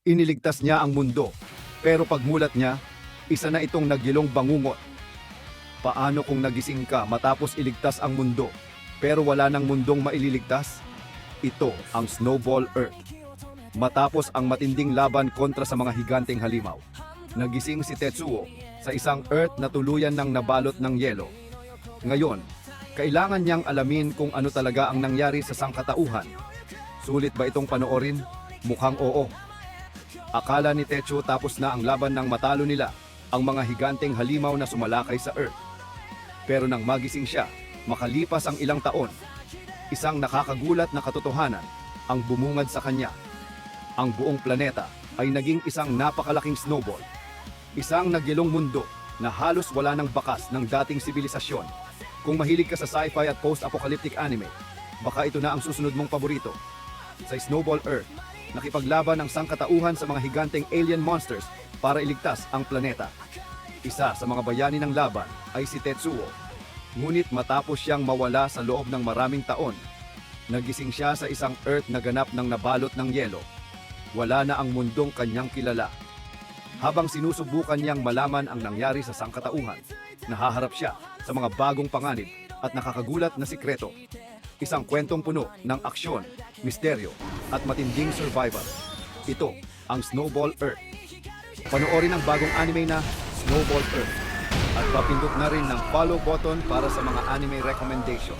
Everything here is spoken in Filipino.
Iniligtas niya ang mundo, pero pagmulat niya, isa na itong nagilong bangungot. Paano kung nagising ka matapos iligtas ang mundo, pero wala nang mundong maililigtas? Ito ang Snowball Earth. Matapos ang matinding laban kontra sa mga higanteng halimaw, nagising si Tetsuo sa isang Earth na tuluyan ng nabalot ng yelo. Ngayon, kailangan niyang alamin kung ano talaga ang nangyari sa sangkatauhan. Sulit ba itong panoorin? Mukhang oo. Akala ni Tetsuo tapos na ang laban nang matalo nila ang mga higanteng halimaw na sumalakay sa Earth. Pero nang magising siya, makalipas ang ilang taon, isang nakakagulat na katotohanan ang bumungad sa kanya. Ang buong planeta ay naging isang napakalaking snowball. Isang nagilong mundo na halos wala ng bakas ng dating sibilisasyon. Kung mahilig ka sa sci-fi at post-apocalyptic anime, baka ito na ang susunod mong paborito. Sa Snowball Earth, nakipaglaban ang sangkatauhan sa mga higanteng alien monsters para iligtas ang planeta. Isa sa mga bayani ng laban ay si Tetsuo. Ngunit matapos siyang mawala sa loob ng maraming taon, nagising siya sa isang Earth na ganap ng nabalot ng yelo. Wala na ang mundong kanyang kilala. Habang sinusubukan niyang malaman ang nangyari sa sangkatauhan, nahaharap siya sa mga bagong panganib at nakakagulat na sikreto. Isang kwentong puno ng aksyon, misteryo, at matinding survival. Ito ang Snowball Earth. Panoorin ang bagong anime na Snowball Earth at papindot na rin ng follow button para sa mga anime recommendation.